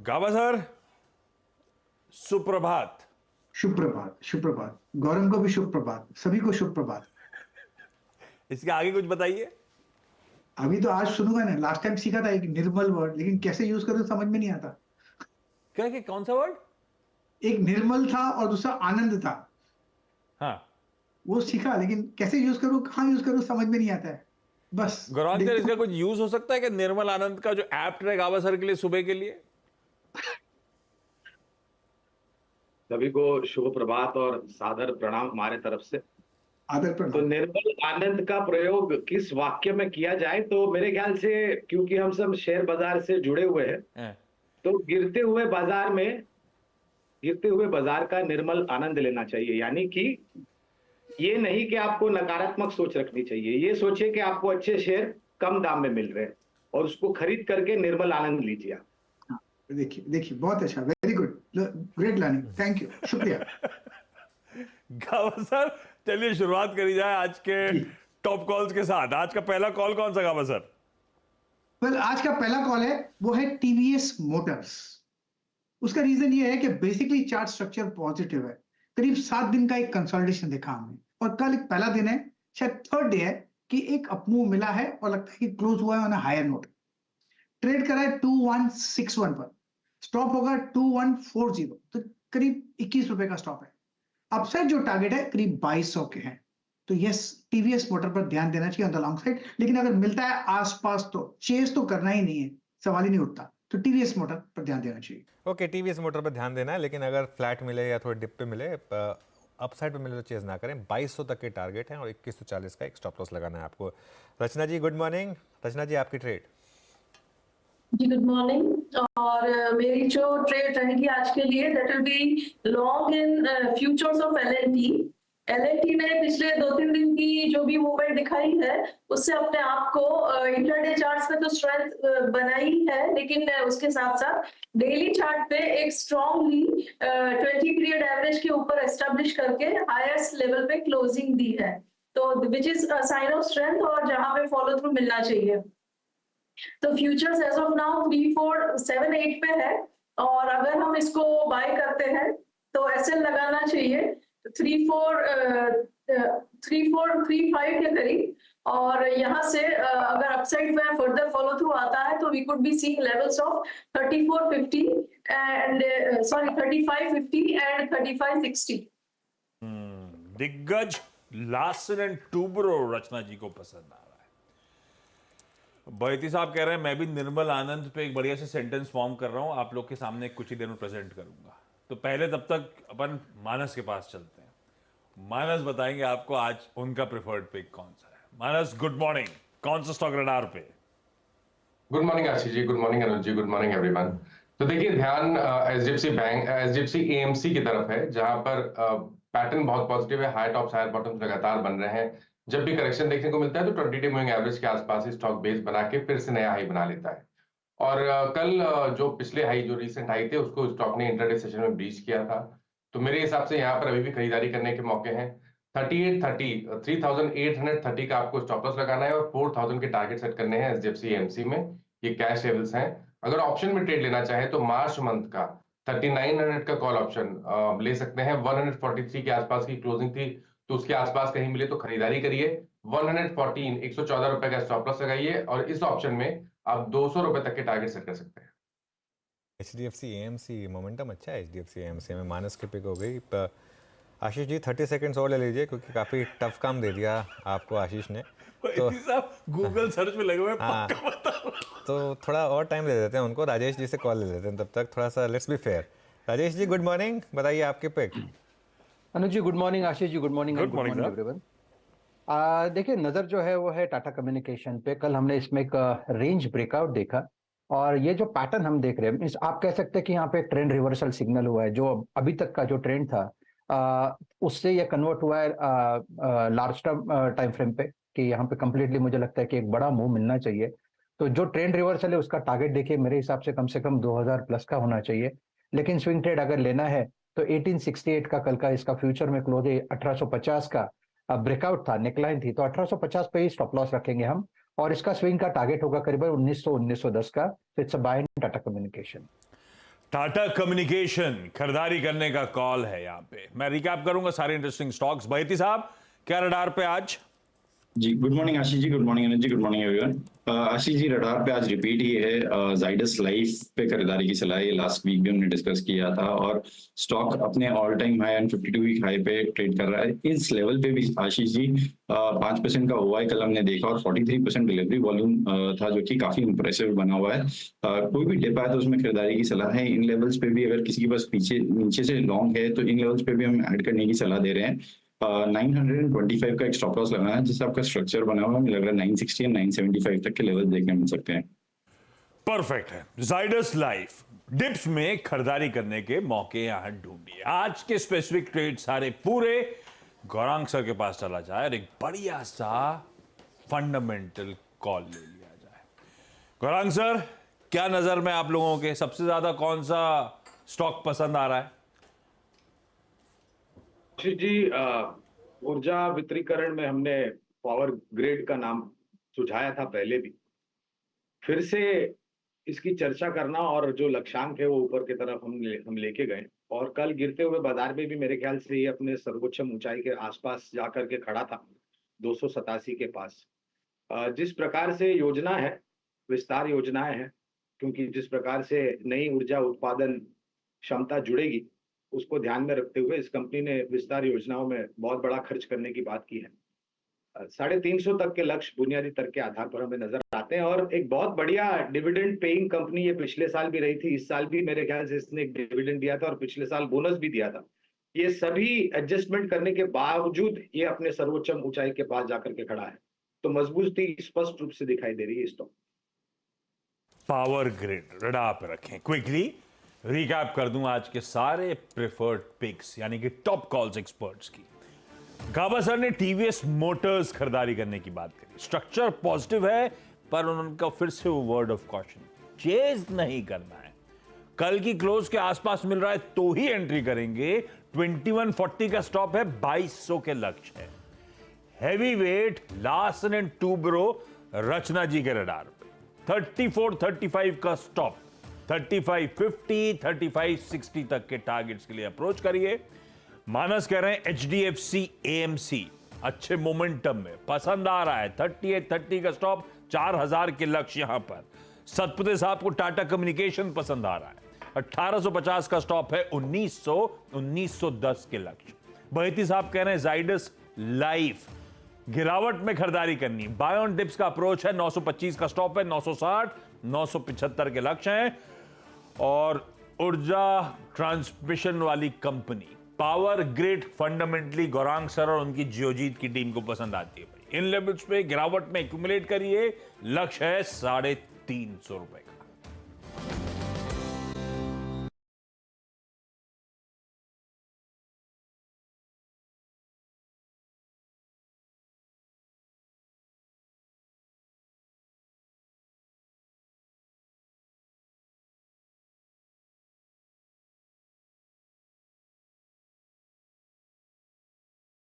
गाबा sir, सुप्रभात। शुभ प्रभात, शुभ प्रभात। गौरव को भी शुभ प्रभात, सभी को शुभ प्रभात। इसके आगे कुछ बताइए। अभी तो आज सुनूंगा ना, लास्ट टाइम सीखा था एक निर्मल वर्ड, लेकिन कैसे यूज करूं समझ में नहीं आता। क्या कि कौन सा वर्ड? एक निर्मल था और दूसरा आनंद था। हाँ। वो सीखा, लेकिन कैसे यूज करूं, कहाँ यूज करूं समझ में नहीं आता है। बस गौरव सर, देखता इसका हूं। कुछ यूज हो सकता है कि निर्मल आनंद का जो एप्ट है गाबा सर के लिए सुबह के लिए? सभी को शुभ प्रभात और सादर प्रणाम हमारे तरफ से। आदर तो प्रणाम। निर्मल आनंद का प्रयोग किस वाक्य में किया जाए, तो मेरे ख्याल से क्योंकि हम सब शेयर बाजार से जुड़े हुए हैं, हाँ। तो गिरते हुए बाजार का निर्मल आनंद लेना चाहिए। यानी कि ये नहीं कि आपको नकारात्मक सोच रखनी चाहिए, ये सोचिए कि आपको अच्छे शेयर कम दाम में मिल रहे हैं और उसको खरीद करके निर्मल आनंद लीजिए आप। हाँ, देखिए देखिए, बहुत अच्छा, very good, great learning, thank you, शुक्रिया। गाबा सर, चलिए शुरुआत करी जाए आज के जी। टॉप कॉल्स के साथ। आज का पहला कॉल कौन सा गाबा सर? वेल, आज का पहला कॉल है, वो है टीवीएस मोटर्स। उसका रीजन ये है कि बेसिकली चार्ट स्ट्रक्चर पॉजिटिव है। करीब 7 दिन का एक कंसोलिडेशन देखा हमने, और कल एक पहला दिन है, शायद थर्ड डे है, कि एक अपमूव मिला है और लगता है कि क्लोज हुआ है on a higher note. Trade करा है 2161 पर, स्टॉप होगा 2140, तो करीब 21 रुपए का स्टॉप है। अपसाइड जो टारगेट है करीब 2200 के हैं। तो यस, टीवीएस मोटर पर ध्यान देना चाहिए ऑन द लॉन्ग साइड, लेकिन अगर मिलता है आसपास तो चेस तो करना ही नहीं है, सवाल ही नहीं उठता। तो टीवीएस मोटर पर ध्यान देना चाहिए। ओके, टीवीएस मोटर पर ध्यान देना है, लेकिन अगर फ्लैट मिले या थोड़े डिप पे मिले, अपसाइड पे मिले तो चेज ना करें। 2200 तक के टारगेट हैं और 2140 का एक स्टॉप लॉस लगाना है आपको। रचना जी, गुड मॉर्निंग। रचना जी, आपकी ट्रेड। जी गुड मॉर्निंग। और मेरी जो ट्रेड रहेगी आज के लिए, that will be long in futures of LNT. LNT ने पिछले 2-3 दिन की जो भी मूवमेंट दिखाई है, उससे अपने आप को इंट्राडे चार्ट्स में तो स्ट्रेंथ बनाई है, लेकिन उसके साथ साथ डेली चार्ट पे एक स्ट्रॉन्गली 20 पीरियड एवरेज के ऊपर एस्टेब्लिश करके हाईएस्ट लेवल पे क्लोजिंग दी है, तो which is sine of strength और जहां पे फॉलो थ्रू मिलना चाहिए। तो फ्यूचर्स एज ऑफ नाउ 3478 पे है, और अगर हम इसको बाय करते हैं तो एसएल लगाना चाहिए 3435 के करीब। और यहाँ से अगर अपसाइड में फर्दर फॉलो थ्रू आता है तो we could be seeing levels of 3450 and 3550 and 3560। दिग्गज Larsen and Toubro Rachna ji को पसंद आ रहा है। बैती साहब कह रहे हैं मैं भी निर्मल आनंद पे एक बढ़िया से सेंटेंस फॉर्म कर रहा हूं, आप लोग के सामने कुछ ही देर में प्रेजेंट करूंगा। तो पहले तब तक अपन मानस के पास चलते हैं। मानस बताएंगे आपको आज उनका प्रेफर्ड पिक कौन सा है। मानस, गुड मॉर्निंग। कौन सा स्टॉक रडार पे? Good morning Ashish ji, good morning अनुज जी, गुड मॉर्निंग एवरीवन। तो देखिए, ध्यान एचडीएफसी बैंक, एचडीएफसी एएमसी की तरफ है, जहां पर पैटर्न बहुत पॉजिटिव है। हाई टॉप्स हायर बॉटम्स लगातार बन रहे हैं। जब भी करेक्शन देखने को मिलता है तो 20 डे मूविंग एवरेज के आसपास ही स्टॉक बेस बना के फिर से नया हाई बना लेता है। और कल जो पिछले हाई, जो रिसेंट हाई थे, उसको स्टॉक ने इंट्राडे सेशन में ब्रीच किया था। तो मेरे हिसाब से यहाँ पर अभी भी खरीदारी करने के मौके हैं। 3830 का आपको स्टॉप लॉस लगाना है और 4000 के टारगेट सेट करने हैं एचडीएफसी एएमसी में। ये कैश लेवल्स हैं। अगर ऑप्शन में ट्रेड लेना चाहे तो मार्च मंथ का 3900 का कॉल ऑप्शन ले सकते हैं। 143 के आसपास की क्लोजिंग थी, तो उसके आसपास कहीं मिले तो खरीदारी करिए। 114 114 रुपए का स्टॉप लॉस लगाइए, और इस ऑप्शन में आप 200 रुपए तक के टारगेट सेट कर सकते हैं। एचडीएफसी एएमसी मोमेंटम अच्छा है। एचडीएफसी एएमसी में माइनस की पिक हो गई। आशीष जी 30 सेकंड्स और ले लीजिए, क्योंकि काफ़ी टफ काम दे दिया आपको आशीष ने। तो साहब गूगल सर्च में लगे हुए, हाँ, पक्का बता। तो थोड़ा और टाइम ले देते हैं उनको। राजेश जी से कॉल ले लेते हैं तब तक, थोड़ा सा let's be fair. Rajesh ji, good morning. बताइए आपके pick. Anuj ji good morning, Ashish ji good morning, Good morning, everyone. देखिए, नजर जो है वो है टाटा कम्युनिकेशन पे। कल हमने इसमें एक रेंज ब्रेकआउट देखा, और ये जो पैटर्न हम देख रहे हैं, आप कह सकते हैं कि यहाँ पे ट्रेंड रिवर्सल सिग्नल हुआ है। जो अभी तक का जो ट्रेंड था, उससे ये कन्वर्ट हुआ है लार्ज टर्म टाइम फ्रेम पे, कि यहाँ पे कंप्लीटली मुझे लगता है कि एक बड़ा मूव मिलना चाहिए। तो जो ट्रेंड रिवर्सल है उसका टारगेट देखिए, मेरे हिसाब से कम 2000 प्लस का होना चाहिए। लेकिन स्विंग ट्रेड अगर लेना है तो 1868 का कल का इसका फ्यूचर में क्लोज है। 1850 का ब्रेकआउट था, नेकलाइन थी, तो 1850 पे ही स्टॉप लॉस रखेंगे हम। और इसका स्विंग का टारगेट होगा करीबन 1900 1910 का। तो it's a buy in Tata communication. Tata communication खरीदारी करने का कॉल है यहाँ पे। मैं रिकैप करूंगा सारे इंटरेस्टिंग स्टॉक्स। बैती साहब, क्या रडार पे आज? जी good morning Ashish ji, good morning Anil ji, good morning everyone. Ashish ji, radar पे आज रिपीट ही है जाइडस लाइफ पे खरीदारी की सलाह। ये लास्ट वीक भी हमने डिस्कस किया था और स्टॉक अपने all time high and 52 week high पे ट्रेड कर रहा है। इस लेवल पे भी आशीष जी 5% का ओआई कल हमने देखा और 43% डिलीवरी वॉल्यूम था, जो कि काफी इंप्रेसिव बना हुआ है। कोई भी डिप आए तो उसमें खरीदारी की सलाह है। इन लेवल्स पे भी अगर किसी के पास पीछे नीचे से लॉन्ग है तो इन लेवल्स पे भी हम ऐड करने की सलाह दे रहे हैं। 925 का एक स्टॉप लॉस लगाना है, जिससे आपका स्ट्रक्चर बना हुआ है। मुझे लग रहा है 960 और 975 तक के लेवल देखने मिल सकते हैं। परफेक्ट है। जाइडस लाइफ डिप्स में खरीदारी करने के मौके यहां ढूंढिए। आज के स्पेसिफिक ट्रेड सारे पूरे गौरांग सर के पास चला जाए और एक बढ़िया सा फंडामेंटल कॉल ले लिया जाए। गौरांग सर, क्या नजर में आप लोगों के सबसे ज्यादा कौन सा स्टॉक पसंद आ रहा है? जी, ऊर्जा वितरीकरण में हमने पावर ग्रिड का नाम सुझाया था पहले भी। फिर से इसकी चर्चा करना और जो लक्ष्यांक है वो ऊपर की तरफ हम लेके गए और कल गिरते हुए बाजार में भी मेरे ख्याल से ये अपने सर्वोच्च ऊंचाई के आसपास जाकर के खड़ा था, 287 के पास। जिस प्रकार से योजना है, विस्तार योजनाएं हैं, क्योंकि जिस प्रकार से नई ऊर्जा उत्पादन क्षमता जुड़ेगी उसको ध्यान में रखते हुए इस कंपनी ने विस्तार योजनाओं में बहुत बड़ा खर्च करने की बात की है। 350 तक के लक्ष्य बुनियादी तर्क के आधार पर हमें नजर आते हैं और एक बहुत बढ़िया डिविडेंड पेइंग कंपनी ये पिछले साल भी रही थी। इस साल भी मेरे ख्याल से इसने एक डिविडेंड दिया था और पिछले साल बोनस भी दिया था। ये सभी एडजस्टमेंट करने के बावजूद ये अपने सर्वोच्च ऊंचाई के पास जाकर के खड़ा है, तो मजबूती स्पष्ट रूप से दिखाई दे रही है। स्टॉक पावर ग्रिड रडार पे रखें। क्विकली रिकैप कर दूं आज के सारे प्रेफर्ड पिक्स यानी कि टॉप कॉल्स एक्सपर्ट्स की। गाबा सर ने टीवीएस मोटर्स खरीदारी करने की बात करी। स्ट्रक्चर पॉजिटिव है पर उनका फिर से वो वर्ड ऑफ कॉशन, चेज नहीं करना है। कल की क्लोज के आसपास मिल रहा है तो ही एंट्री करेंगे। 2140 का स्टॉप है, 2200 के लक्ष्य है। Heavy weight Larsen and Toubro Rachna ji के रडार पे 3435 का स्टॉप, 3550 3560 तक के टारगेट्स के लिए अप्रोच करिए। मानस कह रहे हैं एचडीएफसी एएमसी अच्छे मोमेंटम में पसंद आ रहा है। 3830 का स्टॉप, 4000 के लक्ष्य यहां पर। सतपते साहब को टाटा कम्युनिकेशन पसंद आ रहा है। 1850 का स्टॉप है, 1910 के लक्ष्य। बहेती साहब कह रहे हैं जाइडस लाइफ गिरावट में खरीदारी करनी। बाय ऑन डिप्स का अप्रोच है। 925 का स्टॉप है, 960 975 के लक्ष्य हैं। और ऊर्जा ट्रांसमिशन वाली company power grid fundamentally Gaurang sir और उनकी जियोजीत की टीम को पसंद आती है। इन लेवल्स पे गिरावट में एक्यूमुलेट करिए। लक्ष्य है 350 रुपए का।